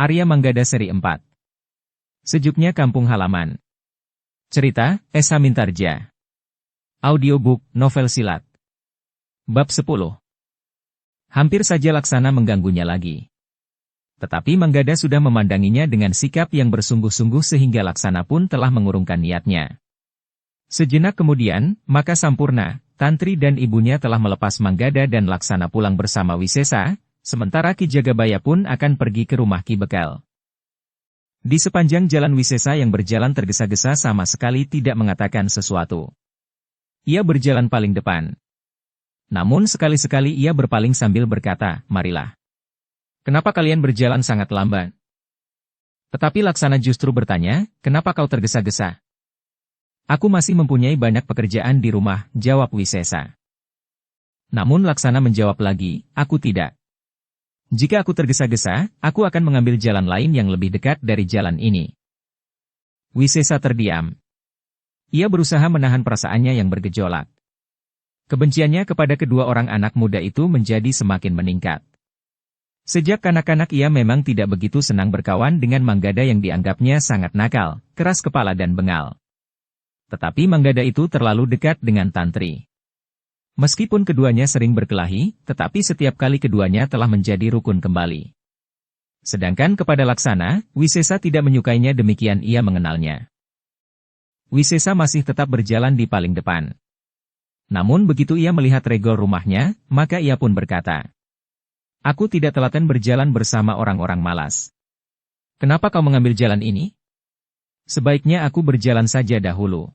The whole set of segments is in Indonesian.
Arya Manggada Seri 4. Sejuknya Kampung Halaman. Cerita, Esa Mintarja. Audiobook, novel silat. Bab 10. Hampir saja Laksana mengganggunya lagi. Tetapi Manggada sudah memandanginya dengan sikap yang bersungguh-sungguh sehingga Laksana pun telah mengurungkan niatnya. Sejenak kemudian, maka Sampurna, Tantri dan ibunya telah melepas Manggada dan Laksana pulang bersama Wisesa, sementara Ki Jagabaya pun akan pergi ke rumah Ki Bekal. Di sepanjang jalan Wisesa yang berjalan tergesa-gesa sama sekali tidak mengatakan sesuatu. Ia berjalan paling depan. Namun sekali-sekali ia berpaling sambil berkata, "Marilah. Kenapa kalian berjalan sangat lamban?" Tetapi Laksana justru bertanya, "Kenapa kau tergesa-gesa?" "Aku masih mempunyai banyak pekerjaan di rumah," jawab Wisesa. Namun Laksana menjawab lagi, "Aku tidak. Jika aku tergesa-gesa, aku akan mengambil jalan lain yang lebih dekat dari jalan ini." Wisesa terdiam. Ia berusaha menahan perasaannya yang bergejolak. Kebenciannya kepada kedua orang anak muda itu menjadi semakin meningkat. Sejak kanak-kanak ia memang tidak begitu senang berkawan dengan Manggada yang dianggapnya sangat nakal, keras kepala dan bengal. Tetapi Manggada itu terlalu dekat dengan Tantri. Meskipun keduanya sering berkelahi, tetapi setiap kali keduanya telah menjadi rukun kembali. Sedangkan kepada Laksana, Wisesa tidak menyukainya, demikian ia mengenalnya. Wisesa masih tetap berjalan di paling depan. Namun begitu ia melihat regol rumahnya, maka ia pun berkata, "Aku tidak telaten berjalan bersama orang-orang malas. Kenapa kau mengambil jalan ini? Sebaiknya aku berjalan saja dahulu."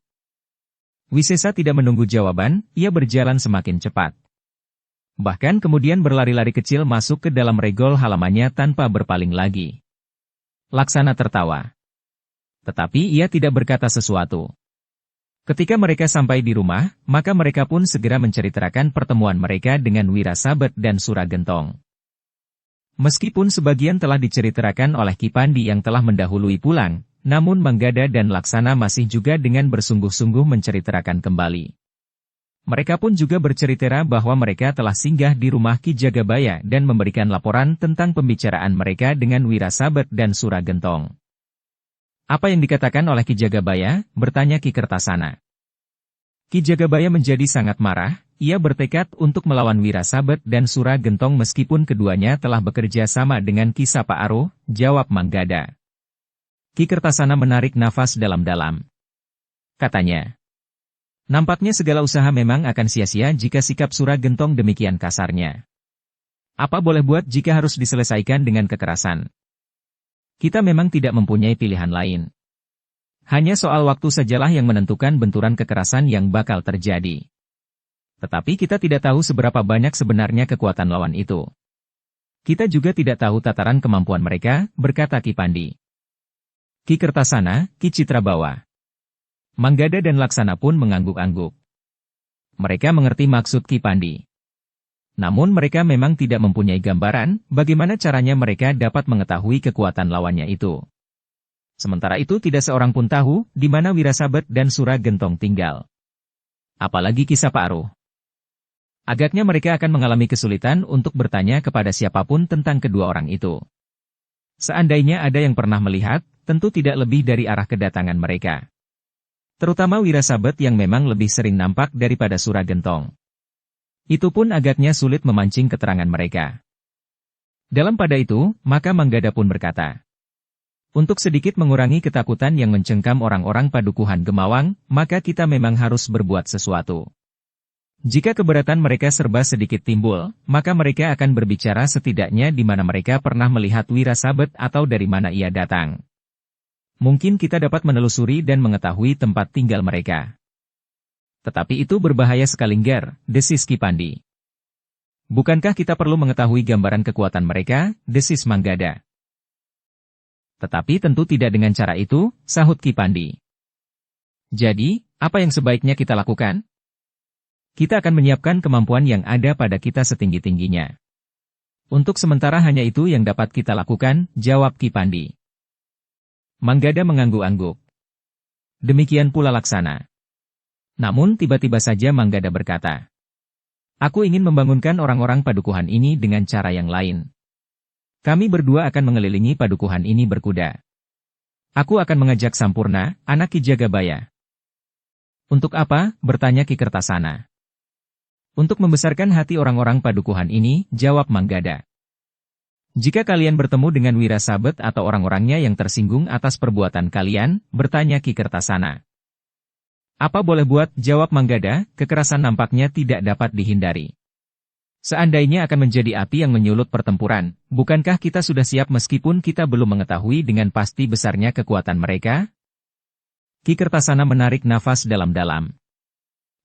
Wisesa tidak menunggu jawaban, ia berjalan semakin cepat. Bahkan kemudian berlari-lari kecil masuk ke dalam regol halamannya tanpa berpaling lagi. Laksana tertawa. Tetapi ia tidak berkata sesuatu. Ketika mereka sampai di rumah, maka mereka pun segera menceritakan pertemuan mereka dengan Wirasabet dan Suragentong. Meskipun sebagian telah diceritakan oleh Ki Pandi yang telah mendahului pulang, namun Manggada dan Laksana masih juga dengan bersungguh-sungguh menceritakan kembali. Mereka pun juga bercerita bahwa mereka telah singgah di rumah Ki Jagabaya dan memberikan laporan tentang pembicaraan mereka dengan Wirasabet dan Suragentong. "Apa yang dikatakan oleh Ki Jagabaya?" bertanya Ki Kertasana. Ki Jagabaya menjadi sangat marah, ia bertekad untuk melawan Wirasabet dan Suragentong meskipun keduanya telah bekerja sama dengan Ki Sapaaro, jawab Manggada. Ki Kertasana menarik nafas dalam-dalam. Katanya, "Nampaknya segala usaha memang akan sia-sia jika sikap Suragentong demikian kasarnya. Apa boleh buat jika harus diselesaikan dengan kekerasan? Kita memang tidak mempunyai pilihan lain. Hanya soal waktu sajalah yang menentukan benturan kekerasan yang bakal terjadi. Tetapi kita tidak tahu seberapa banyak sebenarnya kekuatan lawan itu. Kita juga tidak tahu tataran kemampuan mereka," berkata Ki Pandi. Ki Kertasana, Ki Citrabawa, Manggada dan Laksana pun mengangguk-angguk. Mereka mengerti maksud Ki Pandi. Namun mereka memang tidak mempunyai gambaran bagaimana caranya mereka dapat mengetahui kekuatan lawannya itu. Sementara itu tidak seorang pun tahu di mana Wirasabet dan Suragentong tinggal. Apalagi Ki Sapaaro. Agaknya mereka akan mengalami kesulitan untuk bertanya kepada siapapun tentang kedua orang itu. Seandainya ada yang pernah melihat, tentu tidak lebih dari arah kedatangan mereka. Terutama Wirasabet yang memang lebih sering nampak daripada Suragentong. Itu pun agaknya sulit memancing keterangan mereka. Dalam pada itu, maka Manggada pun berkata, "Untuk sedikit mengurangi ketakutan yang mencengkam orang-orang Padukuhan Gemawang, maka kita memang harus berbuat sesuatu. Jika keberatan mereka serba sedikit timbul, maka mereka akan berbicara setidaknya di mana mereka pernah melihat Wirasabet atau dari mana ia datang. Mungkin kita dapat menelusuri dan mengetahui tempat tinggal mereka." "Tetapi itu berbahaya sekali, Nger," desis Ki Pandi. "Bukankah kita perlu mengetahui gambaran kekuatan mereka?" desis Manggada. "Tetapi tentu tidak dengan cara itu," sahut Ki Pandi. "Jadi, apa yang sebaiknya kita lakukan? Kita akan menyiapkan kemampuan yang ada pada kita setinggi-tingginya. Untuk sementara hanya itu yang dapat kita lakukan," jawab Ki Pandi. Manggada mengangguk-angguk. Demikian pula Laksana. Namun tiba-tiba saja Manggada berkata, "Aku ingin membangunkan orang-orang Padukuhan ini dengan cara yang lain. Kami berdua akan mengelilingi padukuhan ini berkuda. Aku akan mengajak Sampurna, anak Ki Jagabaya. Untuk apa? Bertanya Ki Kertasana. Untuk membesarkan hati orang-orang padukuhan ini, jawab Manggada. Jika kalian bertemu dengan Wirasabet atau orang-orangnya yang tersinggung atas perbuatan kalian, bertanya Ki Kertasana. Apa boleh buat, jawab Manggada, kekerasan nampaknya tidak dapat dihindari. Seandainya akan menjadi api yang menyulut pertempuran, bukankah kita sudah siap meskipun kita belum mengetahui dengan pasti besarnya kekuatan mereka? Ki Kertasana menarik nafas dalam-dalam.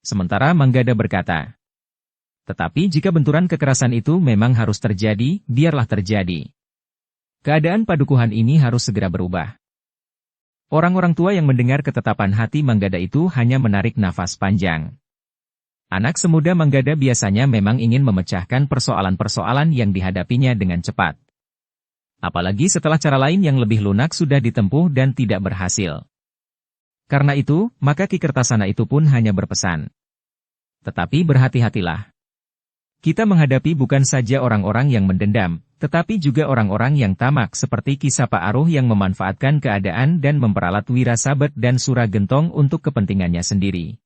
Sementara Manggada berkata, tetapi jika benturan kekerasan itu memang harus terjadi, biarlah terjadi. Keadaan padukuhan ini harus segera berubah. Orang-orang tua yang mendengar ketetapan hati Manggada itu hanya menarik nafas panjang. Anak semuda Manggada biasanya memang ingin memecahkan persoalan-persoalan yang dihadapinya dengan cepat. Apalagi setelah cara lain yang lebih lunak sudah ditempuh dan tidak berhasil. Karena itu, maka Ki Kertasana itu pun hanya berpesan. Tetapi berhati-hatilah. Kita menghadapi bukan saja orang-orang yang mendendam, tetapi juga orang-orang yang tamak seperti Ki Sapa Aruh yang memanfaatkan keadaan dan memperalat Wirasabet dan Suragentong untuk kepentingannya sendiri.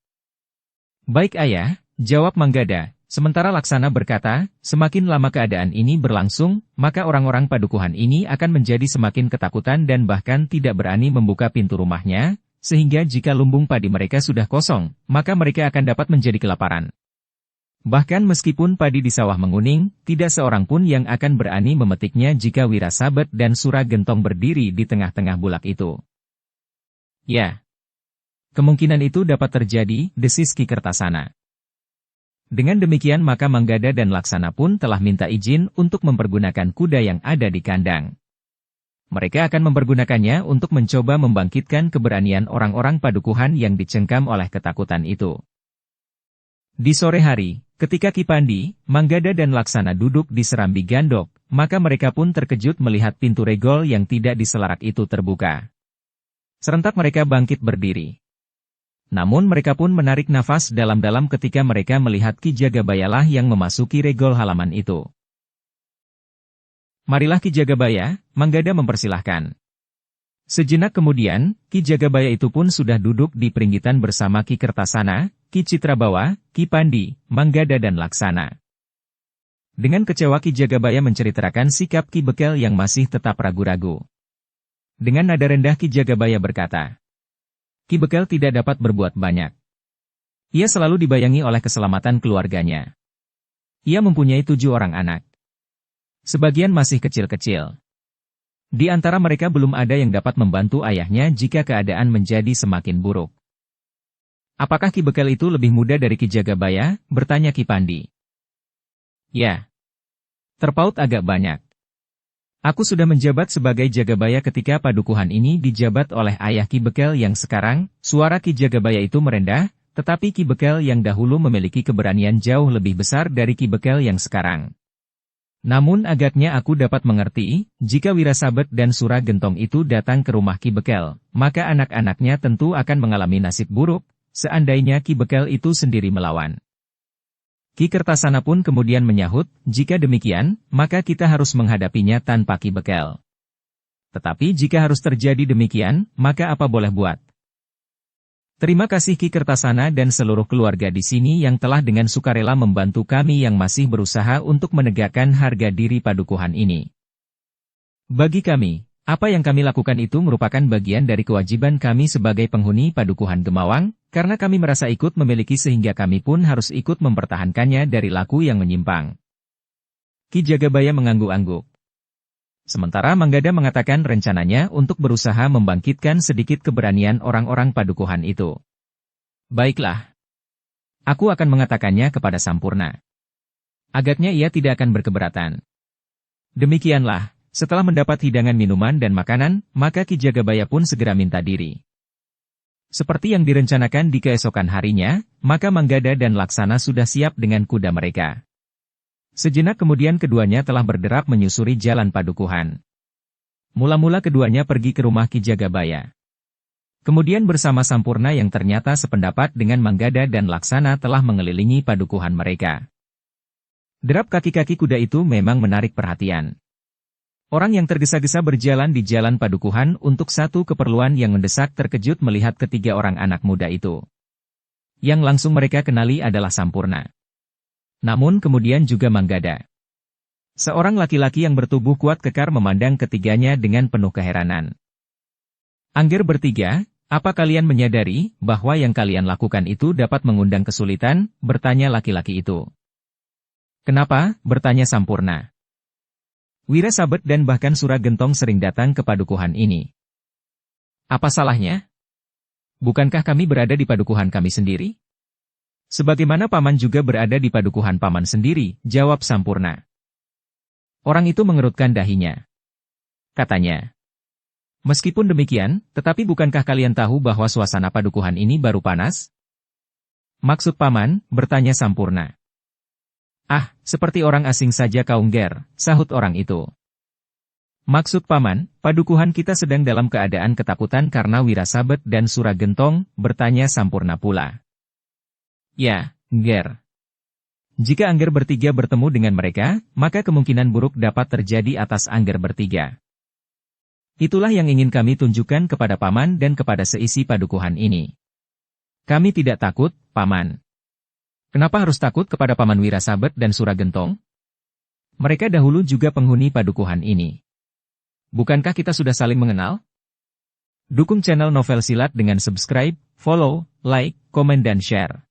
Baik ayah, jawab Manggada, sementara Laksana berkata, semakin lama keadaan ini berlangsung, maka orang-orang padukuhan ini akan menjadi semakin ketakutan dan bahkan tidak berani membuka pintu rumahnya, sehingga jika lumbung padi mereka sudah kosong, maka mereka akan dapat menjadi kelaparan. Bahkan meskipun padi di sawah menguning, tidak seorang pun yang akan berani memetiknya jika Wirasabet dan Suragentong berdiri di tengah-tengah bulak itu. Ya. Kemungkinan itu dapat terjadi, desis Ki Kertasana. Dengan demikian maka Manggada dan Laksana pun telah minta izin untuk mempergunakan kuda yang ada di kandang. Mereka akan mempergunakannya untuk mencoba membangkitkan keberanian orang-orang padukuhan yang dicengkam oleh ketakutan itu. Di sore hari, ketika Ki Pandi, Manggada dan Laksana duduk di serambi gandok, maka mereka pun terkejut melihat pintu regol yang tidak diselarak itu terbuka. Serentak mereka bangkit berdiri. Namun mereka pun menarik nafas dalam-dalam ketika mereka melihat Ki Jagabayalah yang memasuki regol halaman itu. Marilah Ki Jagabaya, Manggada mempersilahkan. Sejenak kemudian, Ki Jagabaya itu pun sudah duduk di peringgitan bersama Ki Kertasana, Ki Citrabawa, Ki Pandi, Manggada dan Laksana. Dengan kecewa Ki Jagabaya menceritakan sikap Ki Bekel yang masih tetap ragu-ragu. Dengan nada rendah Ki Jagabaya berkata, Ki Bekel tidak dapat berbuat banyak. Ia selalu dibayangi oleh keselamatan keluarganya. Ia mempunyai 7 orang anak. Sebagian masih kecil-kecil. Di antara mereka belum ada yang dapat membantu ayahnya jika keadaan menjadi semakin buruk. Apakah Ki Bekel itu lebih muda dari Ki Jagabaya? Bertanya Ki Pandi. Ya. Terpaut agak banyak. Aku sudah menjabat sebagai Jagabaya ketika padukuhan ini dijabat oleh ayah Ki Bekel yang sekarang, suara Ki Jagabaya itu merendah, tetapi Ki Bekel yang dahulu memiliki keberanian jauh lebih besar dari Ki Bekel yang sekarang. Namun agaknya aku dapat mengerti, jika Wirasabet dan Suragentong itu datang ke rumah Ki Bekel, maka anak-anaknya tentu akan mengalami nasib buruk, seandainya Ki Bekel itu sendiri melawan. Ki Kertasana pun kemudian menyahut, jika demikian, maka kita harus menghadapinya tanpa Ki Bekel. Tetapi jika harus terjadi demikian, maka apa boleh buat? Terima kasih Ki Kertasana dan seluruh keluarga di sini yang telah dengan sukarela membantu kami yang masih berusaha untuk menegakkan harga diri padukuhan ini. Bagi kami, apa yang kami lakukan itu merupakan bagian dari kewajiban kami sebagai penghuni padukuhan Gemawang, karena kami merasa ikut memiliki sehingga kami pun harus ikut mempertahankannya dari laku yang menyimpang. Ki Jagabaya mengangguk-angguk. Sementara Manggada mengatakan rencananya untuk berusaha membangkitkan sedikit keberanian orang-orang padukuhan itu. Baiklah. Aku akan mengatakannya kepada Sampurna. Agaknya ia tidak akan berkeberatan. Demikianlah, setelah mendapat hidangan minuman dan makanan, maka Ki Jagabaya pun segera minta diri. Seperti yang direncanakan di keesokan harinya, maka Manggada dan Laksana sudah siap dengan kuda mereka. Sejenak kemudian keduanya telah berderap menyusuri jalan padukuhan. Mula-mula keduanya pergi ke rumah Ki Jagabaya. Kemudian bersama Sampurna yang ternyata sependapat dengan Manggada dan Laksana telah mengelilingi padukuhan mereka. Derap kaki-kaki kuda itu memang menarik perhatian. Orang yang tergesa-gesa berjalan di jalan padukuhan untuk satu keperluan yang mendesak terkejut melihat ketiga orang anak muda itu. Yang langsung mereka kenali adalah Sampurna. Namun kemudian juga Manggada. Seorang laki-laki yang bertubuh kuat kekar memandang ketiganya dengan penuh keheranan. Angger bertiga, apa kalian menyadari bahwa yang kalian lakukan itu dapat mengundang kesulitan? Bertanya laki-laki itu. Kenapa? Bertanya Sampurna. Wira Sabet dan bahkan Suragentong sering datang ke padukuhan ini. Apa salahnya? Bukankah kami berada di padukuhan kami sendiri? Sebagaimana paman juga berada di padukuhan paman sendiri, jawab Sampurna. Orang itu mengerutkan dahinya. Katanya. Meskipun demikian, tetapi bukankah kalian tahu bahwa suasana padukuhan ini baru panas? Maksud paman, bertanya Sampurna. Ah, seperti orang asing saja kau Ngger, sahut orang itu. Maksud paman, padukuhan kita sedang dalam keadaan ketakutan karena Wira Sabet dan Suragentong, bertanya Sampurna pula. Ya, Ngger. Jika Angger bertiga bertemu dengan mereka, maka kemungkinan buruk dapat terjadi atas Angger bertiga. Itulah yang ingin kami tunjukkan kepada paman dan kepada seisi padukuhan ini. Kami tidak takut, paman. Kenapa harus takut kepada paman Wira Sabet dan Suragentong? Mereka dahulu juga penghuni padukuhan ini. Bukankah kita sudah saling mengenal? Dukung channel Novel Silat dengan subscribe, follow, like, komen dan share.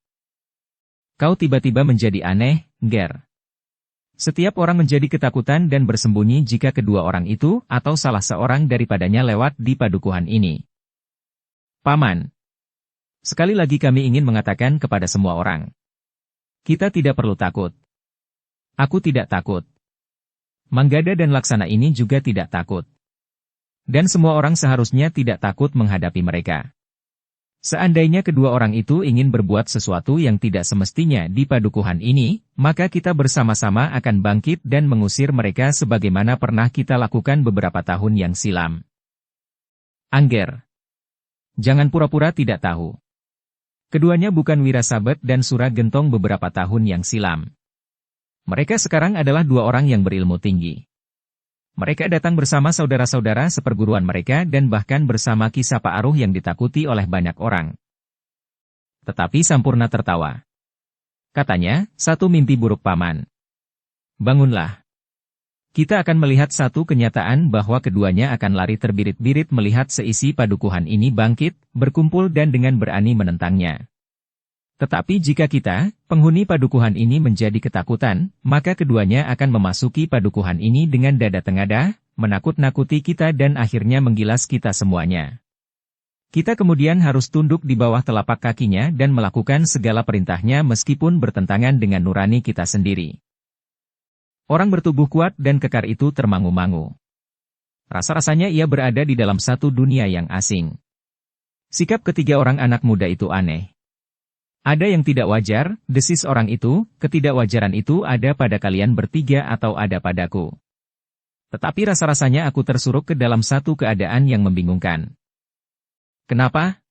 Kau tiba-tiba menjadi aneh, Ngger. Setiap orang menjadi ketakutan dan bersembunyi jika kedua orang itu atau salah seorang daripadanya lewat di padukuhan ini. Paman. Sekali lagi kami ingin mengatakan kepada semua orang. Kita tidak perlu takut. Aku tidak takut. Manggada dan Laksana ini juga tidak takut. Dan semua orang seharusnya tidak takut menghadapi mereka. Seandainya kedua orang itu ingin berbuat sesuatu yang tidak semestinya di padukuhan ini, maka kita bersama-sama akan bangkit dan mengusir mereka sebagaimana pernah kita lakukan beberapa tahun yang silam. Angger. Jangan pura-pura tidak tahu. Keduanya bukan Wira Sabet dan Suragentong beberapa tahun yang silam. Mereka sekarang adalah dua orang yang berilmu tinggi. Mereka datang bersama saudara-saudara seperguruan mereka dan bahkan bersama Ki Sapa Aruh yang ditakuti oleh banyak orang. Tetapi Sampurna tertawa. Katanya, satu mimpi buruk paman. Bangunlah. Kita akan melihat satu kenyataan bahwa keduanya akan lari terbirit-birit melihat seisi padukuhan ini bangkit, berkumpul dan dengan berani menentangnya. Tetapi jika kita, penghuni padukuhan ini menjadi ketakutan, maka keduanya akan memasuki padukuhan ini dengan dada tengadah, menakut-nakuti kita dan akhirnya menggilas kita semuanya. Kita kemudian harus tunduk di bawah telapak kakinya dan melakukan segala perintahnya meskipun bertentangan dengan nurani kita sendiri. Orang bertubuh kuat dan kekar itu termangu-mangu. Rasa-rasanya ia berada di dalam satu dunia yang asing. Sikap ketiga orang anak muda itu aneh. Ada yang tidak wajar, desis orang itu, ketidakwajaran itu ada pada kalian bertiga atau ada padaku. Tetapi rasa-rasanya aku tersuruk ke dalam satu keadaan yang membingungkan. Kenapa?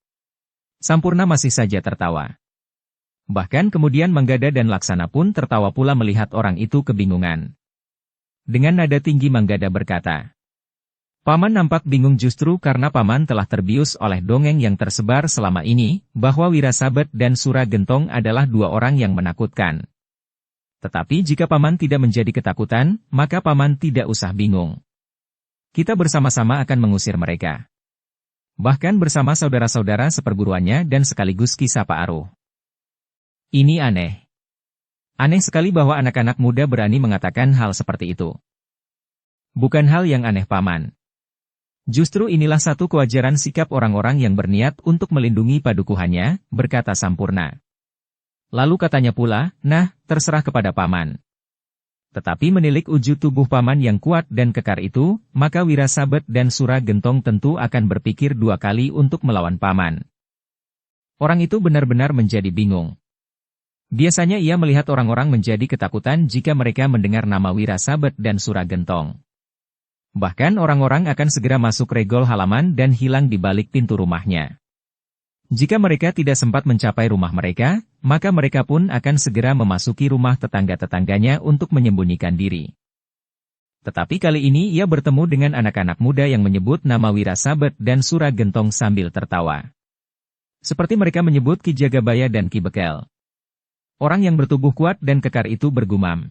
Sampurna masih saja tertawa. Bahkan kemudian Manggada dan Laksana pun tertawa pula melihat orang itu kebingungan. Dengan nada tinggi Manggada berkata, Paman nampak bingung justru karena Paman telah terbius oleh dongeng yang tersebar selama ini, bahwa Wira Sabet dan Suragentong adalah dua orang yang menakutkan. Tetapi jika Paman tidak menjadi ketakutan, maka Paman tidak usah bingung. Kita bersama-sama akan mengusir mereka. Bahkan bersama saudara-saudara seperguruannya dan sekaligus Ki Sapa Aruh. Ini aneh. Aneh sekali bahwa anak-anak muda berani mengatakan hal seperti itu. Bukan hal yang aneh paman. Justru inilah satu kewajaran sikap orang-orang yang berniat untuk melindungi padukuhannya, berkata Sampurna. Lalu katanya pula, nah, terserah kepada paman. Tetapi menilik wujud tubuh paman yang kuat dan kekar itu, maka Wira Sabet dan Suragentong tentu akan berpikir dua kali untuk melawan paman. Orang itu benar-benar menjadi bingung. Biasanya ia melihat orang-orang menjadi ketakutan jika mereka mendengar nama Wira Sabet dan Suragentong. Bahkan orang-orang akan segera masuk regol halaman dan hilang di balik pintu rumahnya. Jika mereka tidak sempat mencapai rumah mereka, maka mereka pun akan segera memasuki rumah tetangga-tetangganya untuk menyembunyikan diri. Tetapi kali ini ia bertemu dengan anak-anak muda yang menyebut nama Wirasabet dan Suragentong sambil tertawa. Seperti mereka menyebut Ki Jagabaya dan Ki Bekel. Orang yang bertubuh kuat dan kekar itu bergumam.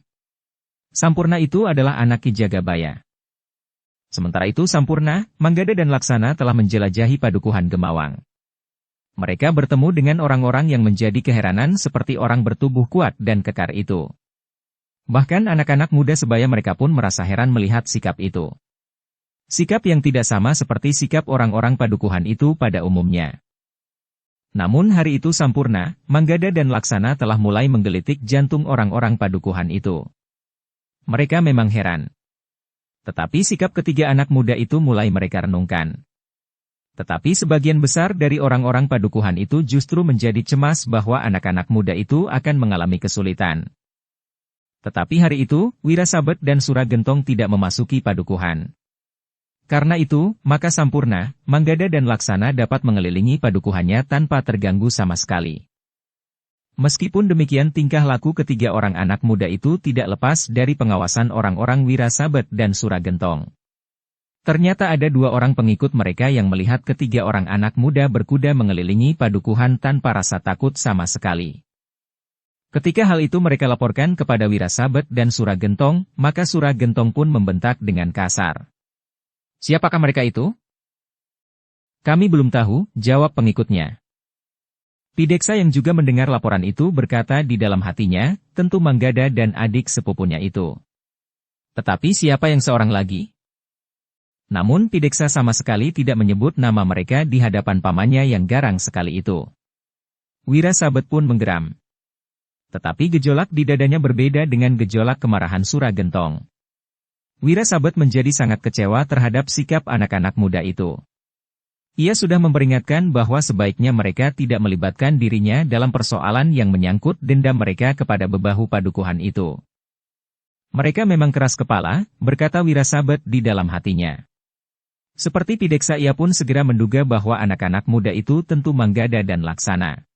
Sampurna itu adalah anak Ki Jagabaya. Sementara itu Sampurna, Manggada dan Laksana telah menjelajahi padukuhan Gemawang. Mereka bertemu dengan orang-orang yang menjadi keheranan seperti orang bertubuh kuat dan kekar itu. Bahkan anak-anak muda sebaya mereka pun merasa heran melihat sikap itu. Sikap yang tidak sama seperti sikap orang-orang padukuhan itu pada umumnya. Namun hari itu Sampurna, Manggada dan Laksana telah mulai menggelitik jantung orang-orang padukuhan itu. Mereka memang heran. Tetapi sikap ketiga anak muda itu mulai mereka renungkan. Tetapi sebagian besar dari orang-orang padukuhan itu justru menjadi cemas bahwa anak-anak muda itu akan mengalami kesulitan. Tetapi hari itu, Wirasabet dan Suragentong tidak memasuki padukuhan. Karena itu, maka Sampurna, Manggada dan Laksana dapat mengelilingi padukuhannya tanpa terganggu sama sekali. Meskipun demikian tingkah laku ketiga orang anak muda itu tidak lepas dari pengawasan orang-orang Wirasabet dan Suragentong. Ternyata ada dua orang pengikut mereka yang melihat ketiga orang anak muda berkuda mengelilingi padukuhan tanpa rasa takut sama sekali. Ketika hal itu mereka laporkan kepada Wirasabet dan Suragentong, maka Suragentong pun membentak dengan kasar. "Siapakah mereka itu?" "Kami belum tahu," jawab pengikutnya. Pideksa yang juga mendengar laporan itu berkata di dalam hatinya, tentu Manggada dan adik sepupunya itu. Tetapi siapa yang seorang lagi? Namun Pideksa sama sekali tidak menyebut nama mereka di hadapan pamannya yang garang sekali itu. Wirasabet pun menggeram. Tetapi gejolak di dadanya berbeda dengan gejolak kemarahan Suragentong. Wirasabet menjadi sangat kecewa terhadap sikap anak-anak muda itu. Ia sudah memperingatkan bahwa sebaiknya mereka tidak melibatkan dirinya dalam persoalan yang menyangkut dendam mereka kepada bebahu padukuhan itu. Mereka memang keras kepala, berkata Wirasabet di dalam hatinya. Seperti Pideksa ia pun segera menduga bahwa anak-anak muda itu tentu Manggada dan Laksana.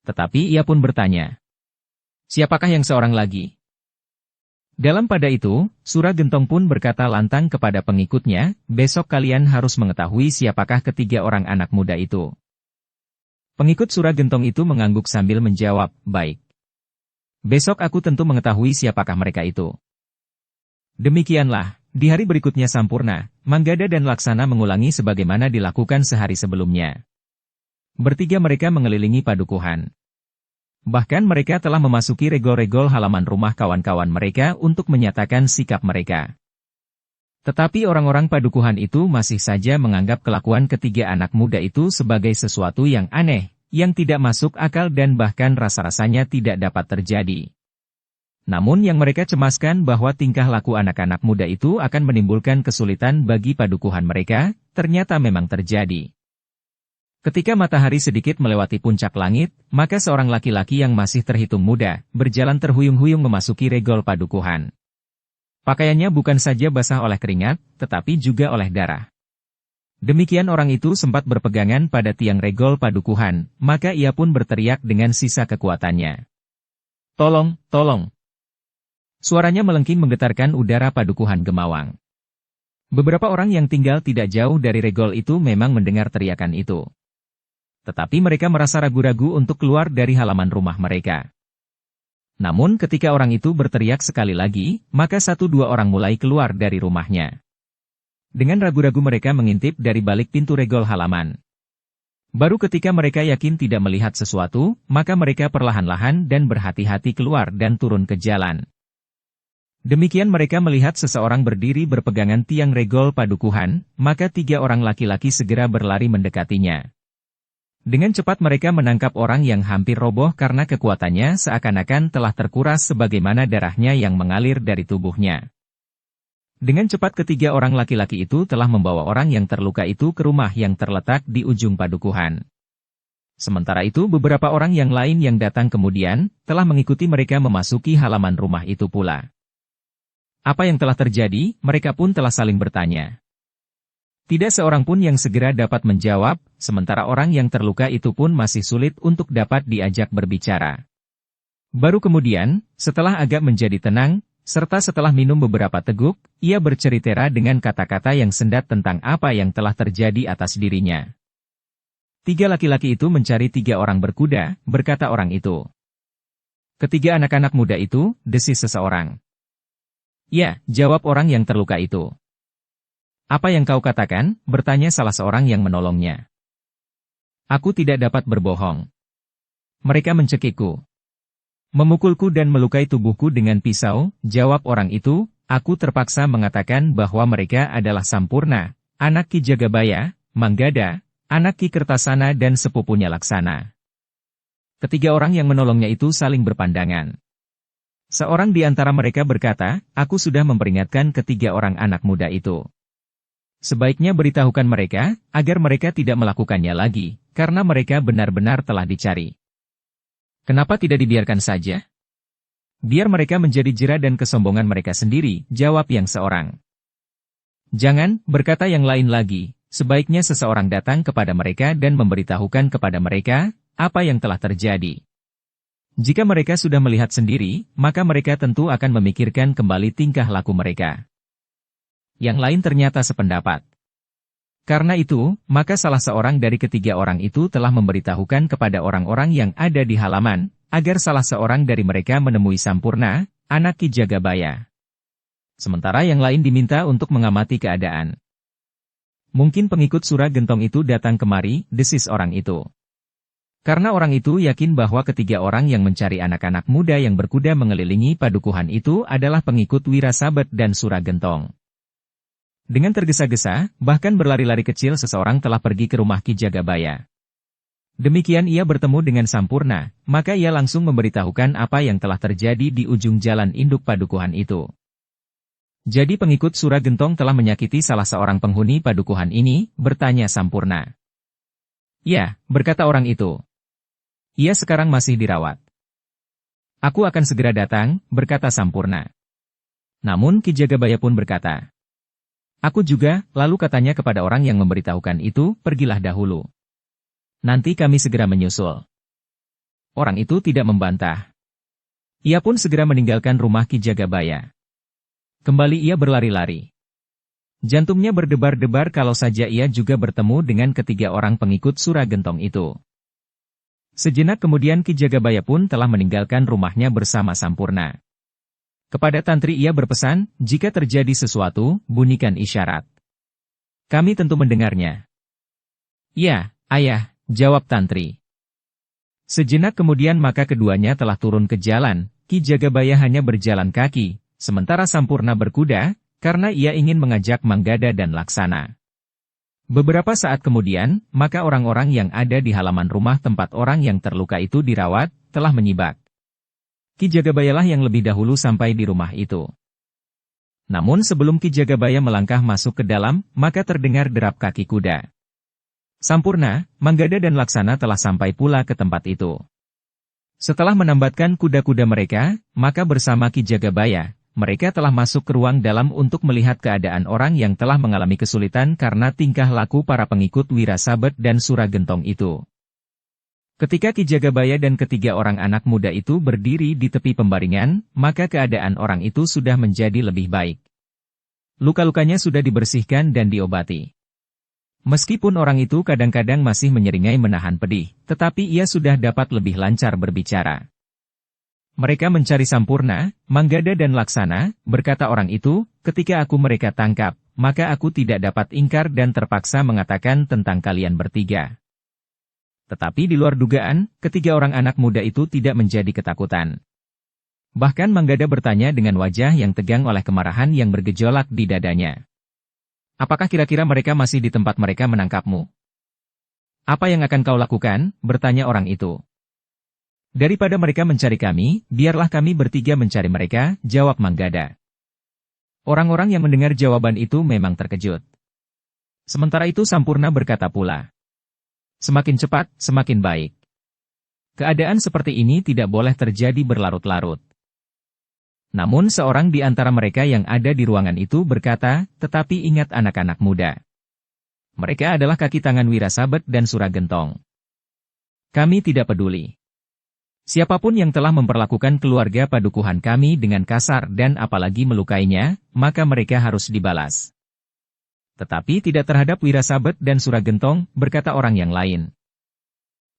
Tetapi ia pun bertanya, "Siapakah yang seorang lagi?" Dalam pada itu, Suragentong pun berkata lantang kepada pengikutnya, "Besok kalian harus mengetahui siapakah ketiga orang anak muda itu." Pengikut Suragentong itu mengangguk sambil menjawab, "Baik. Besok aku tentu mengetahui siapakah mereka itu." Demikianlah, di hari berikutnya Sampurna, Manggada dan Laksana mengulangi sebagaimana dilakukan sehari sebelumnya. Bertiga mereka mengelilingi padukuhan. Bahkan mereka telah memasuki regol-regol halaman rumah kawan-kawan mereka untuk menyatakan sikap mereka. Tetapi orang-orang padukuhan itu masih saja menganggap kelakuan ketiga anak muda itu sebagai sesuatu yang aneh, yang tidak masuk akal dan bahkan rasa-rasanya tidak dapat terjadi. Namun yang mereka cemaskan bahwa tingkah laku anak-anak muda itu akan menimbulkan kesulitan bagi padukuhan mereka, ternyata memang terjadi. Ketika matahari sedikit melewati puncak langit, maka seorang laki-laki yang masih terhitung muda, berjalan terhuyung-huyung memasuki regol padukuhan. Pakaiannya bukan saja basah oleh keringat, tetapi juga oleh darah. Demikian orang itu sempat berpegangan pada tiang regol padukuhan, maka ia pun berteriak dengan sisa kekuatannya. "Tolong, tolong!" Suaranya melengking menggetarkan udara padukuhan Gemawang. Beberapa orang yang tinggal tidak jauh dari regol itu memang mendengar teriakan itu. Tetapi mereka merasa ragu-ragu untuk keluar dari halaman rumah mereka. Namun ketika orang itu berteriak sekali lagi, maka satu dua orang mulai keluar dari rumahnya. Dengan ragu-ragu mereka mengintip dari balik pintu regol halaman. Baru ketika mereka yakin tidak melihat sesuatu, maka mereka perlahan-lahan dan berhati-hati keluar dan turun ke jalan. Demikian mereka melihat seseorang berdiri berpegangan tiang regol padukuhan, maka tiga orang laki-laki segera berlari mendekatinya. Dengan cepat mereka menangkap orang yang hampir roboh karena kekuatannya seakan-akan telah terkuras sebagaimana darahnya yang mengalir dari tubuhnya. Dengan cepat ketiga orang laki-laki itu telah membawa orang yang terluka itu ke rumah yang terletak di ujung padukuhan. Sementara itu beberapa orang yang lain yang datang kemudian, telah mengikuti mereka memasuki halaman rumah itu pula. Apa yang telah terjadi, mereka pun telah saling bertanya. Tidak seorang pun yang segera dapat menjawab, sementara orang yang terluka itu pun masih sulit untuk dapat diajak berbicara. Baru kemudian, setelah agak menjadi tenang, serta setelah minum beberapa teguk, ia bercerita dengan kata-kata yang sendat tentang apa yang telah terjadi atas dirinya. 3 laki-laki itu mencari 3 orang berkuda, berkata orang itu. Ketiga anak-anak muda itu, desis seseorang. Ya, jawab orang yang terluka itu. Apa yang kau katakan? Bertanya salah seorang yang menolongnya. Aku tidak dapat berbohong. Mereka mencekikku. Memukulku dan melukai tubuhku dengan pisau, jawab orang itu. Aku terpaksa mengatakan bahwa mereka adalah Sampurna, anak Ki Jagabaya, Manggada, anak Ki Kertasana dan sepupunya Laksana. Ketiga orang yang menolongnya itu saling berpandangan. Seorang di antara mereka berkata, aku sudah memperingatkan ketiga orang anak muda itu. Sebaiknya beritahukan mereka, agar mereka tidak melakukannya lagi, karena mereka benar-benar telah dicari. Kenapa tidak dibiarkan saja? Biar mereka menjadi jera dan kesombongan mereka sendiri, jawab yang seorang. Jangan, berkata yang lain lagi, sebaiknya seseorang datang kepada mereka dan memberitahukan kepada mereka, apa yang telah terjadi. Jika mereka sudah melihat sendiri, maka mereka tentu akan memikirkan kembali tingkah laku mereka. Yang lain ternyata sependapat. Karena itu, maka salah seorang dari ketiga orang itu telah memberitahukan kepada orang-orang yang ada di halaman, agar salah seorang dari mereka menemui Sampurna, anak Ki Jagabaya. Sementara yang lain diminta untuk mengamati keadaan. Mungkin pengikut Sura Gentong itu datang kemari, desis orang itu. Karena orang itu yakin bahwa ketiga orang yang mencari anak-anak muda yang berkuda mengelilingi padukuhan itu adalah pengikut Wirasabet dan Sura Gentong. Dengan tergesa-gesa, bahkan berlari-lari kecil seseorang telah pergi ke rumah Ki Jagabaya. Demikian ia bertemu dengan Sampurna, maka ia langsung memberitahukan apa yang telah terjadi di ujung jalan induk padukuhan itu. Jadi pengikut Sura Gentong telah menyakiti salah seorang penghuni padukuhan ini, bertanya Sampurna. Ya, berkata orang itu. Ia sekarang masih dirawat. Aku akan segera datang, berkata Sampurna. Namun Ki Jagabaya pun berkata. Aku juga, lalu katanya kepada orang yang memberitahukan itu, pergilah dahulu. Nanti kami segera menyusul. Orang itu tidak membantah. Ia pun segera meninggalkan rumah Ki Jagabaya. Kembali ia berlari-lari. Jantungnya berdebar-debar kalau saja ia juga bertemu dengan ketiga orang pengikut Sura Gentong itu. Sejenak kemudian Ki Jagabaya pun telah meninggalkan rumahnya bersama Sampurna. Kepada Tantri ia berpesan, jika terjadi sesuatu, bunyikan isyarat. Kami tentu mendengarnya. Ya, ayah, jawab Tantri. Sejenak kemudian maka keduanya telah turun ke jalan, Ki Jagabaya hanya berjalan kaki, sementara Sampurna berkuda, karena ia ingin mengajak Manggada dan Laksana. Beberapa saat kemudian, maka orang-orang yang ada di halaman rumah tempat orang yang terluka itu dirawat, telah menyibak. Ki Jagabayalah yang lebih dahulu sampai di rumah itu. Namun sebelum Ki Jagabaya melangkah masuk ke dalam, maka terdengar derap kaki kuda. Sampurna, Manggada dan Laksana telah sampai pula ke tempat itu. Setelah menambatkan kuda-kuda mereka, maka bersama Ki Jagabaya, mereka telah masuk ke ruang dalam untuk melihat keadaan orang yang telah mengalami kesulitan karena tingkah laku para pengikut Wirasabet dan Sura Gentong itu. Ketika Ki Jagabaya dan ketiga orang anak muda itu berdiri di tepi pembaringan, maka keadaan orang itu sudah menjadi lebih baik. Luka-lukanya sudah dibersihkan dan diobati. Meskipun orang itu kadang-kadang masih menyeringai menahan pedih, tetapi ia sudah dapat lebih lancar berbicara. Mereka mencari Sampurna, Manggada dan Laksana, berkata orang itu, ketika aku mereka tangkap, maka aku tidak dapat ingkar dan terpaksa mengatakan tentang kalian bertiga. Tetapi di luar dugaan, ketiga orang anak muda itu tidak menjadi ketakutan. Bahkan Manggada bertanya dengan wajah yang tegang oleh kemarahan yang bergejolak di dadanya. Apakah kira-kira mereka masih di tempat mereka menangkapmu? Apa yang akan kau lakukan? Bertanya orang itu. Daripada mereka mencari kami, biarlah kami bertiga mencari mereka, jawab Manggada. Orang-orang yang mendengar jawaban itu memang terkejut. Sementara itu Sampurna berkata pula. Semakin cepat, semakin baik. Keadaan seperti ini tidak boleh terjadi berlarut-larut. Namun seorang di antara mereka yang ada di ruangan itu berkata, tetapi ingat anak-anak muda. Mereka adalah kaki tangan Wirasabet dan Sura Gentong. Kami tidak peduli. Siapapun yang telah memperlakukan keluarga padukuhan kami dengan kasar dan apalagi melukainya, maka mereka harus dibalas. Tetapi tidak terhadap Wirasabet dan Suragentong, berkata orang yang lain.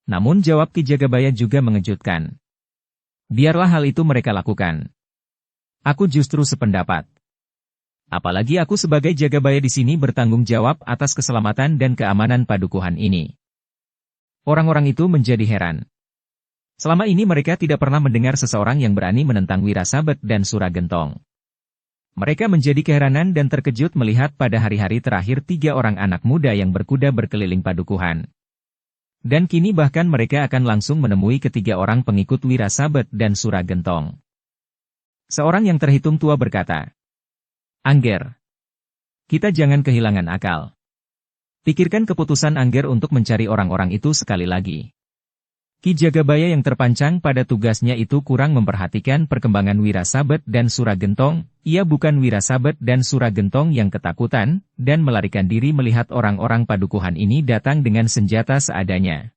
Namun jawab Ki Jagabaya juga mengejutkan. Biarlah hal itu mereka lakukan. Aku justru sependapat. Apalagi aku sebagai Jagabaya di sini bertanggung jawab atas keselamatan dan keamanan padukuhan ini. Orang-orang itu menjadi heran. Selama ini mereka tidak pernah mendengar seseorang yang berani menentang Wirasabet dan Suragentong. Mereka menjadi keheranan dan terkejut melihat pada hari-hari terakhir 3 orang anak muda yang berkuda berkeliling padukuhan. Dan kini bahkan mereka akan langsung menemui ketiga orang pengikut Wirasabet dan Suragentong. Seorang yang terhitung tua berkata, Angger, kita jangan kehilangan akal. Pikirkan keputusan Angger untuk mencari orang-orang itu sekali lagi. Ki Jagabaya yang terpancang pada tugasnya itu kurang memperhatikan perkembangan Wirasabet dan Suragentong. Ia bukan Wirasabet dan Suragentong yang ketakutan, dan melarikan diri melihat orang-orang padukuhan ini datang dengan senjata seadanya.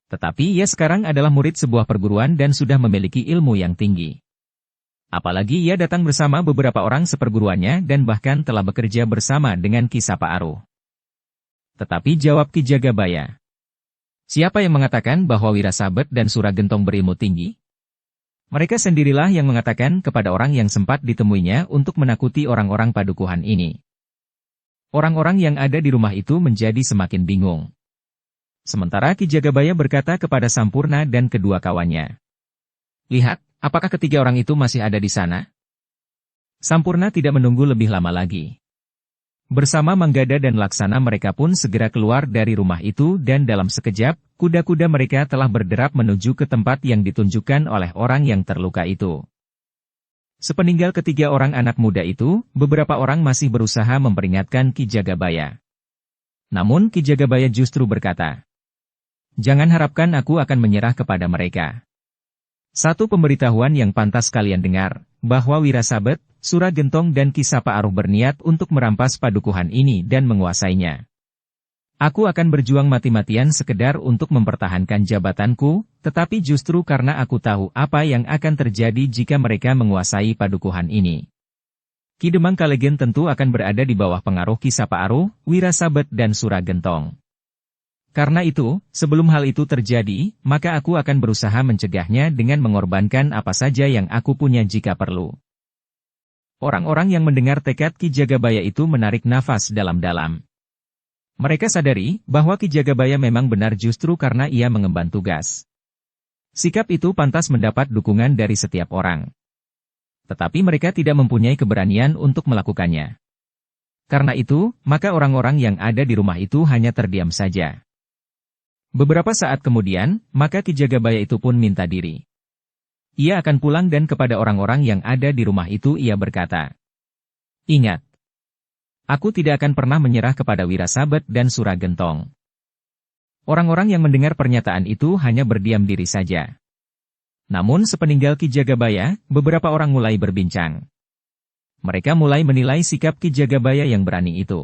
Tetapi ia sekarang adalah murid sebuah perguruan dan sudah memiliki ilmu yang tinggi. Apalagi ia datang bersama beberapa orang seperguruannya dan bahkan telah bekerja bersama dengan Ki Sapa Aruh. Tetapi jawab Ki Jagabaya. Siapa yang mengatakan bahwa Wirasabet dan Suragentong berilmu tinggi? Mereka sendirilah yang mengatakan kepada orang yang sempat ditemuinya untuk menakuti orang-orang padukuhan ini. Orang-orang yang ada di rumah itu menjadi semakin bingung. Sementara Ki Jagabaya berkata kepada Sampurna dan kedua kawannya. Lihat, apakah ketiga orang itu masih ada di sana? Sampurna tidak menunggu lebih lama lagi. Bersama Manggada dan Laksana mereka pun segera keluar dari rumah itu dan dalam sekejap, kuda-kuda mereka telah berderap menuju ke tempat yang ditunjukkan oleh orang yang terluka itu. Sepeninggal ketiga orang anak muda itu, beberapa orang masih berusaha memperingatkan Ki Jagabaya. Namun Ki Jagabaya justru berkata, Jangan harapkan aku akan menyerah kepada mereka. Satu pemberitahuan yang pantas kalian dengar, bahwa Wirasabet, Suragentong dan Ki Sapa Aruh berniat untuk merampas padukuhan ini dan menguasainya. Aku akan berjuang mati-matian sekedar untuk mempertahankan jabatanku, tetapi justru karena aku tahu apa yang akan terjadi jika mereka menguasai padukuhan ini. Ki Demang Kalegen tentu akan berada di bawah pengaruh Ki Sapa Aruh, Wirasabet dan Suragentong. Karena itu, sebelum hal itu terjadi, maka aku akan berusaha mencegahnya dengan mengorbankan apa saja yang aku punya jika perlu. Orang-orang yang mendengar tekad Ki Jagabaya itu menarik nafas dalam-dalam. Mereka sadari bahwa Ki Jagabaya memang benar justru karena ia mengemban tugas. Sikap itu pantas mendapat dukungan dari setiap orang. Tetapi mereka tidak mempunyai keberanian untuk melakukannya. Karena itu, maka orang-orang yang ada di rumah itu hanya terdiam saja. Beberapa saat kemudian, maka Ki Jagabaya itu pun minta diri. Ia akan pulang dan kepada orang-orang yang ada di rumah itu ia berkata, Ingat, aku tidak akan pernah menyerah kepada Wirasabet dan Suragentong. Orang-orang yang mendengar pernyataan itu hanya berdiam diri saja. Namun sepeninggal Ki Jagabaya, beberapa orang mulai berbincang. Mereka mulai menilai sikap Ki Jagabaya yang berani itu.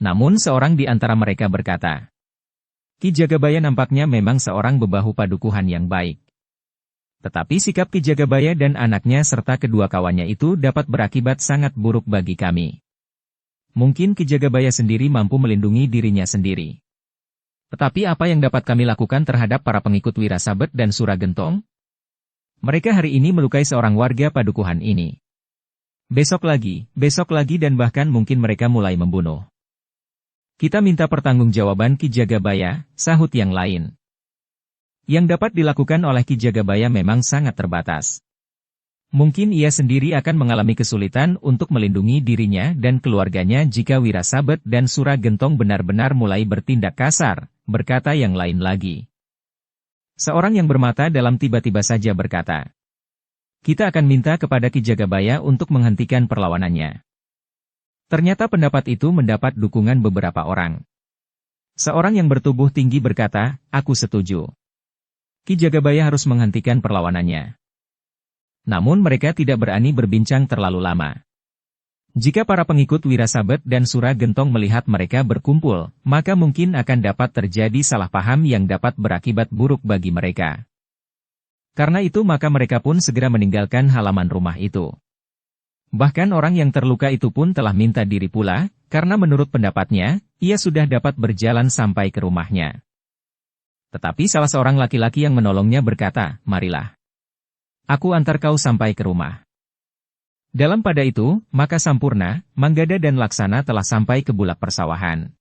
Namun seorang di antara mereka berkata, Ki Jagabaya nampaknya memang seorang bebahu padukuhan yang baik. Tetapi sikap Ki Jagabaya dan anaknya serta kedua kawannya itu dapat berakibat sangat buruk bagi kami. Mungkin Ki Jagabaya sendiri mampu melindungi dirinya sendiri. Tetapi apa yang dapat kami lakukan terhadap para pengikut Wirasabet dan Suragentong? Mereka hari ini melukai seorang warga padukuhan ini. Besok lagi dan bahkan mungkin mereka mulai membunuh. Kita minta pertanggungjawaban Ki Jagabaya, sahut yang lain. Yang dapat dilakukan oleh Ki Jagabaya memang sangat terbatas. Mungkin ia sendiri akan mengalami kesulitan untuk melindungi dirinya dan keluarganya jika Wirasabet dan Suragentong benar-benar mulai bertindak kasar, berkata yang lain lagi. Seorang yang bermata dalam tiba-tiba saja berkata, Kita akan minta kepada Ki Jagabaya untuk menghentikan perlawanannya. Ternyata pendapat itu mendapat dukungan beberapa orang. Seorang yang bertubuh tinggi berkata, Aku setuju. Ki Jagabaya harus menghentikan perlawanannya. Namun mereka tidak berani berbincang terlalu lama. Jika para pengikut Wirasabet dan Suragentong melihat mereka berkumpul, maka mungkin akan dapat terjadi salah paham yang dapat berakibat buruk bagi mereka. Karena itu maka mereka pun segera meninggalkan halaman rumah itu. Bahkan orang yang terluka itu pun telah minta diri pula, karena menurut pendapatnya, ia sudah dapat berjalan sampai ke rumahnya. Tetapi salah seorang laki-laki yang menolongnya berkata, "Marilah. Aku antar kau sampai ke rumah." Dalam pada itu, maka Sampurna, Manggada dan Laksana telah sampai ke bulak persawahan.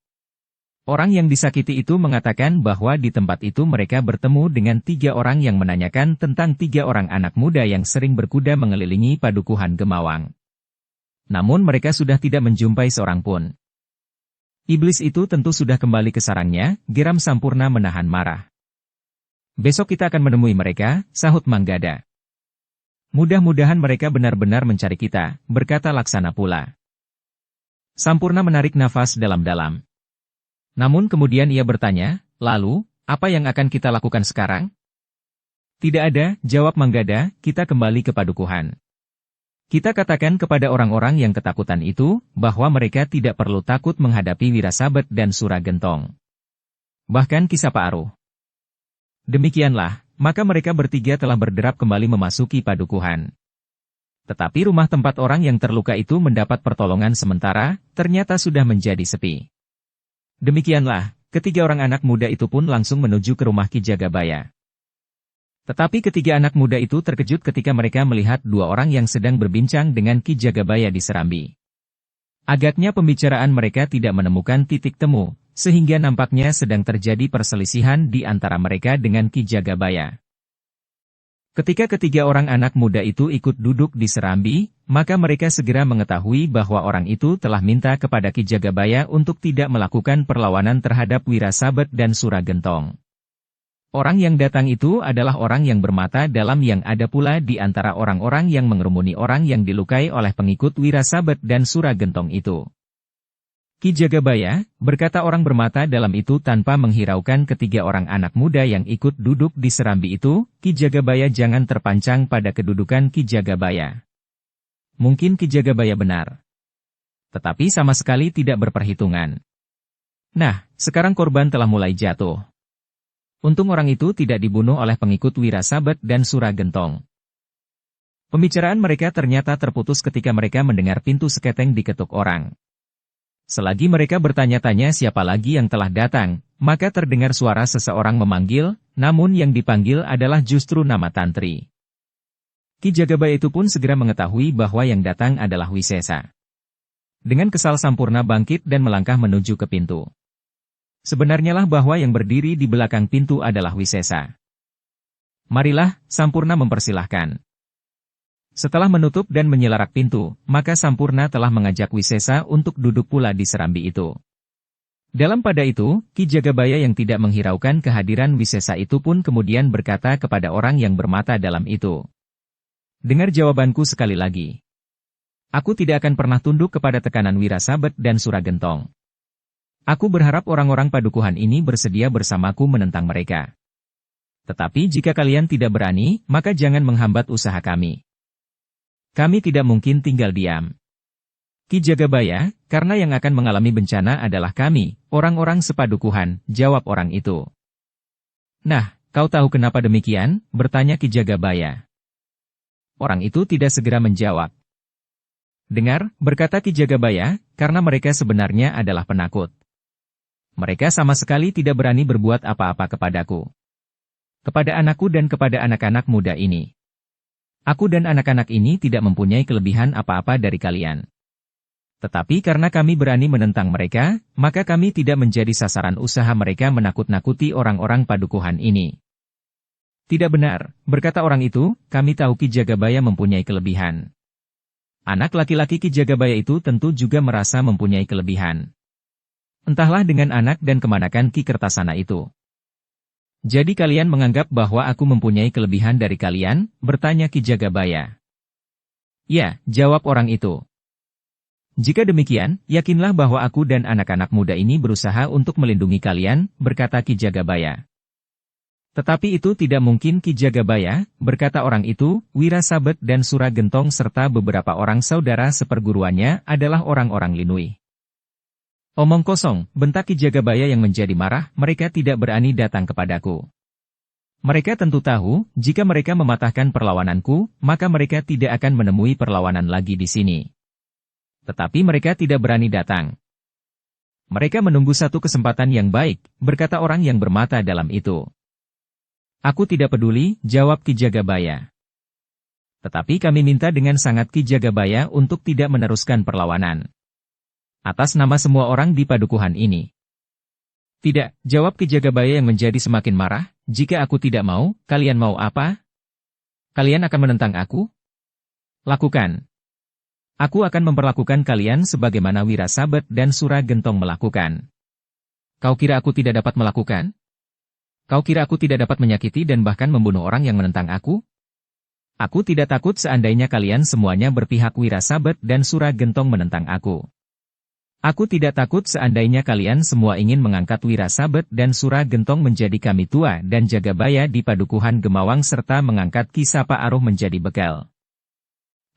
Orang yang disakiti itu mengatakan bahwa di tempat itu mereka bertemu dengan 3 orang yang menanyakan tentang 3 orang anak muda yang sering berkuda mengelilingi padukuhan Gemawang. Namun mereka sudah tidak menjumpai seorang pun. Iblis itu tentu sudah kembali ke sarangnya, geram Sampurna menahan marah. "Besok kita akan menemui mereka," sahut Manggada. "Mudah-mudahan mereka benar-benar mencari kita," berkata Laksana pula. Sampurna menarik nafas dalam-dalam. Namun kemudian ia bertanya, "Lalu, apa yang akan kita lakukan sekarang?" "Tidak ada," jawab Manggada, "kita kembali ke padukuhan. Kita katakan kepada orang-orang yang ketakutan itu, bahwa mereka tidak perlu takut menghadapi Wirasabet dan Suragentong. Bahkan Kisaparuh." Demikianlah, maka mereka bertiga telah berderap kembali memasuki padukuhan. Tetapi rumah tempat orang yang terluka itu mendapat pertolongan sementara, ternyata sudah menjadi sepi. Demikianlah, ketiga orang anak muda itu pun langsung menuju ke rumah Ki Jagabaya. Tetapi ketiga anak muda itu terkejut ketika mereka melihat 2 orang yang sedang berbincang dengan Ki Jagabaya di Serambi. Agaknya pembicaraan mereka tidak menemukan titik temu, sehingga nampaknya sedang terjadi perselisihan di antara mereka dengan Ki Jagabaya. Ketika ketiga orang anak muda itu ikut duduk di Serambi, maka mereka segera mengetahui bahwa orang itu telah minta kepada Ki Jagabaya untuk tidak melakukan perlawanan terhadap Wirasabet dan Suragentong. Orang yang datang itu adalah orang yang bermata dalam yang ada pula di antara orang-orang yang mengerumuni orang yang dilukai oleh pengikut Wirasabet dan Suragentong itu. "Ki Jagabaya," berkata orang bermata dalam itu tanpa menghiraukan ketiga orang anak muda yang ikut duduk di Serambi itu, "Ki Jagabaya jangan terpancang pada kedudukan Ki Jagabaya. Mungkin Ki Jagabaya benar. Tetapi sama sekali tidak berperhitungan. Nah, sekarang korban telah mulai jatuh. Untung orang itu tidak dibunuh oleh pengikut Wirasabet dan Suragentong." Pembicaraan mereka ternyata terputus ketika mereka mendengar pintu seketeng diketuk orang. Selagi mereka bertanya-tanya siapa lagi yang telah datang, maka terdengar suara seseorang memanggil, namun yang dipanggil adalah justru nama Tantri. Ki Jagabaya itu pun segera mengetahui bahwa yang datang adalah Wisesa. Dengan kesal Sampurna bangkit dan melangkah menuju ke pintu. Sebenarnya lah bahwa yang berdiri di belakang pintu adalah Wisesa. "Marilah," Sampurna mempersilahkan. Setelah menutup dan menyelarak pintu, maka Sampurna telah mengajak Wisesa untuk duduk pula di serambi itu. Dalam pada itu, Ki Jagabaya yang tidak menghiraukan kehadiran Wisesa itu pun kemudian berkata kepada orang yang bermata dalam itu. "Dengar jawabanku sekali lagi. Aku tidak akan pernah tunduk kepada tekanan Wirasabet dan Suragentong. Aku berharap orang-orang padukuhan ini bersedia bersamaku menentang mereka. Tetapi jika kalian tidak berani, maka jangan menghambat usaha kami. Kami tidak mungkin tinggal diam. Ki Jagabaya, karena yang akan mengalami bencana adalah kami, orang-orang sepadukuhan," jawab orang itu. "Nah, kau tahu kenapa demikian?" bertanya Ki Jagabaya. Orang itu tidak segera menjawab. "Dengar," berkata Ki Jagabaya, "karena mereka sebenarnya adalah penakut. Mereka sama sekali tidak berani berbuat apa-apa kepadaku. Kepada anakku dan kepada anak-anak muda ini. Aku dan anak-anak ini tidak mempunyai kelebihan apa-apa dari kalian. Tetapi karena kami berani menentang mereka, maka kami tidak menjadi sasaran usaha mereka menakut-nakuti orang-orang padukuhan ini." "Tidak benar," berkata orang itu, "kami tahu Ki Jagabaya mempunyai kelebihan. Anak laki-laki Ki Jagabaya itu tentu juga merasa mempunyai kelebihan. Entahlah dengan anak dan kemanakan Ki Kertasana itu. Jadi kalian menganggap bahwa aku mempunyai kelebihan dari kalian?" bertanya Ki Jagabaya. "Ya," jawab orang itu. "Jika demikian, yakinlah bahwa aku dan anak-anak muda ini berusaha untuk melindungi kalian," berkata Ki Jagabaya. "Tetapi itu tidak mungkin Ki Jagabaya," berkata orang itu, "Wirasabet dan Suragentong serta beberapa orang saudara seperguruannya adalah orang-orang Linui." "Omong kosong," bentak Ki Jagabaya yang menjadi marah, "mereka tidak berani datang kepadaku. Mereka tentu tahu, jika mereka mematahkan perlawananku, maka mereka tidak akan menemui perlawanan lagi di sini. Tetapi mereka tidak berani datang. Mereka menunggu satu kesempatan yang baik, berkata orang yang bermata dalam itu. Aku tidak peduli, jawab Ki Jagabaya. Tetapi kami minta dengan sangat Ki Jagabaya untuk tidak meneruskan perlawanan. Atas nama semua orang di padukuhan ini. Tidak, jawab Ki Jagabaya yang menjadi semakin marah, jika aku tidak mau, kalian mau apa? Kalian akan menentang aku? Lakukan. Aku akan memperlakukan kalian sebagaimana Wirasabet dan Suragentong melakukan. Kau kira aku tidak dapat melakukan? Kau kira aku tidak dapat menyakiti dan bahkan membunuh orang yang menentang aku? Aku tidak takut seandainya kalian semuanya berpihak Wirasabet dan Suragentong menentang aku. Aku tidak takut seandainya kalian semua ingin mengangkat Wirasabet dan Suragentong menjadi kami tua dan Jagabaya di padukuhan Gemawang serta mengangkat Ki Sapa Aruh menjadi bekal.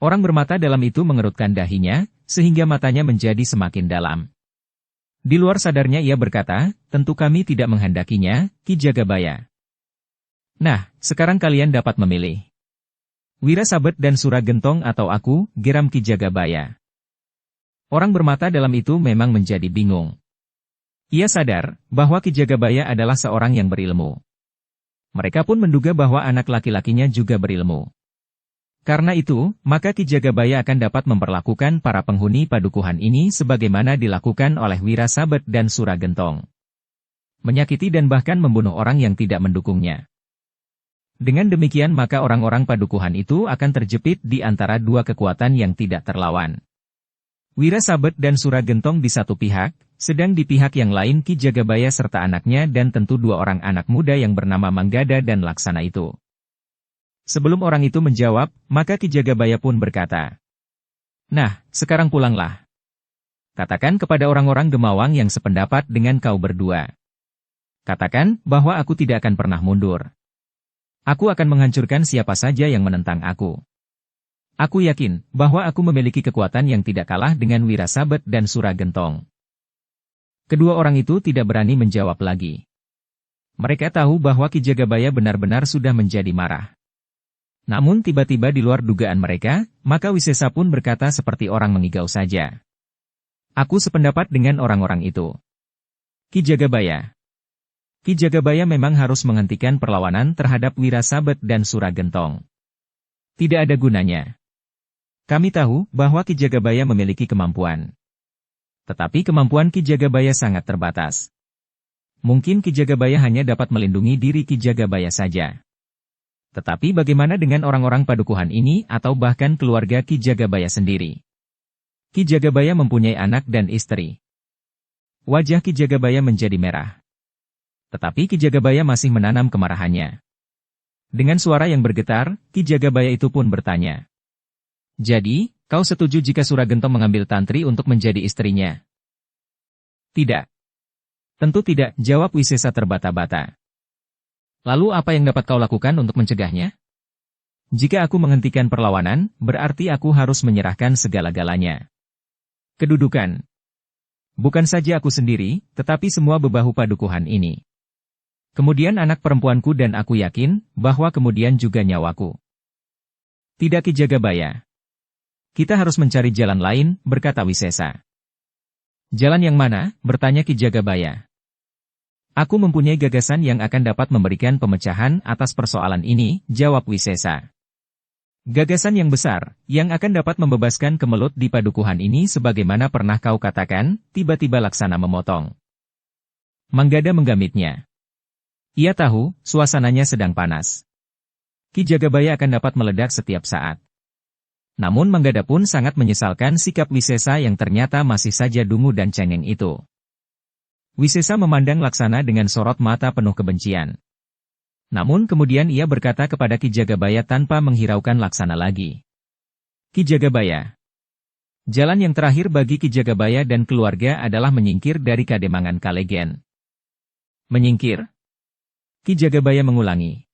Orang bermata dalam itu mengerutkan dahinya, sehingga matanya menjadi semakin dalam. Di luar sadarnya ia berkata, tentu kami tidak menghendakinya, Ki Jagabaya. Nah, sekarang kalian dapat memilih. Wirasabet dan Suragentong atau aku, geram Ki Jagabaya. Orang bermata dalam itu memang menjadi bingung. Ia sadar bahwa Ki Jagabaya adalah seorang yang berilmu. Mereka pun menduga bahwa anak laki-lakinya juga berilmu. Karena itu, maka Ki Jagabaya akan dapat memperlakukan para penghuni padukuhan ini sebagaimana dilakukan oleh Wirasabet dan Suragentong. Menyakiti dan bahkan membunuh orang yang tidak mendukungnya. Dengan demikian maka orang-orang padukuhan itu akan terjepit di antara dua kekuatan yang tidak terlawan. Wirasabet dan Suragentong di satu pihak, sedang di pihak yang lain Ki Jagabaya serta anaknya dan tentu dua orang anak muda yang bernama Manggada dan Laksana itu. Sebelum orang itu menjawab, maka Ki Jagabaya pun berkata, "Nah, sekarang pulanglah. Katakan kepada orang-orang Gemawang yang sependapat dengan kau berdua. Katakan bahwa aku tidak akan pernah mundur. Aku akan menghancurkan siapa saja yang menentang aku. Aku yakin bahwa aku memiliki kekuatan yang tidak kalah dengan Wirasabet dan Suragentong." Kedua orang itu tidak berani menjawab lagi. Mereka tahu bahwa Ki Jagabaya benar-benar sudah menjadi marah. Namun tiba-tiba di luar dugaan mereka, maka Wisesa pun berkata seperti orang mengigau saja. Aku sependapat dengan orang-orang itu. Ki Jagabaya. Ki Jagabaya memang harus menghentikan perlawanan terhadap Wirasabet dan Suragentong. Tidak ada gunanya. Kami tahu bahwa Ki Jagabaya memiliki kemampuan. Tetapi kemampuan Ki Jagabaya sangat terbatas. Mungkin Ki Jagabaya hanya dapat melindungi diri Ki Jagabaya saja. Tetapi bagaimana dengan orang-orang padukuhan ini atau bahkan keluarga Ki Jagabaya sendiri? Ki Jagabaya mempunyai anak dan istri. Wajah Ki Jagabaya menjadi merah. Tetapi Ki Jagabaya masih menanam kemarahannya. Dengan suara yang bergetar, Ki Jagabaya itu pun bertanya. Jadi, kau setuju jika Suragentong mengambil Tantri untuk menjadi istrinya? Tidak. Tentu tidak, jawab Wisesa terbata-bata. Lalu apa yang dapat kau lakukan untuk mencegahnya? Jika aku menghentikan perlawanan, berarti aku harus menyerahkan segala-galanya. Kedudukan. Bukan saja aku sendiri, tetapi semua bebahu padukuhan ini. Kemudian anak perempuanku dan aku yakin, bahwa kemudian juga nyawaku. Tidak Ki Jagabaya. Kita harus mencari jalan lain, berkata Wisesa. Jalan yang mana? Bertanya Ki Jagabaya. Aku mempunyai gagasan yang akan dapat memberikan pemecahan atas persoalan ini, jawab Wisesa. Gagasan yang besar, yang akan dapat membebaskan kemelut di padukuhan ini sebagaimana pernah kau katakan, tiba-tiba Laksana memotong. Manggada menggamitnya. Ia tahu, suasananya sedang panas. Ki Jagabaya akan dapat meledak setiap saat. Namun Manggada pun sangat menyesalkan sikap Wisesa yang ternyata masih saja dungu dan cengeng itu. Wisesa memandang Laksana dengan sorot mata penuh kebencian. Namun kemudian ia berkata kepada Ki Jagabaya tanpa menghiraukan Laksana lagi. Ki Jagabaya. Jalan yang terakhir bagi Ki Jagabaya dan keluarga adalah menyingkir dari Kademangan Kalegen. Menyingkir? Ki Jagabaya mengulangi.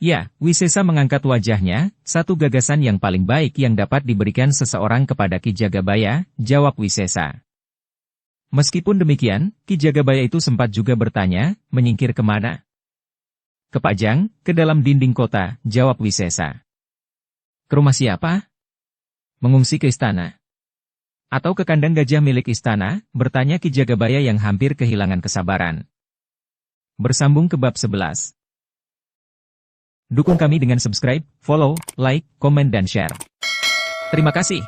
Ya, Wisesa mengangkat wajahnya, satu gagasan yang paling baik yang dapat diberikan seseorang kepada Ki Jagabaya, jawab Wisesa. Meskipun demikian, Ki Jagabaya itu sempat juga bertanya, menyingkir kemana? Ke Pajang, ke dalam dinding kota, jawab Wisesa. Ke rumah siapa? Mengungsi ke istana. Atau ke kandang gajah milik istana, bertanya Ki Jagabaya yang hampir kehilangan kesabaran. Bersambung ke bab 11. Dukung kami dengan subscribe, follow, like, komen dan share. Terima kasih.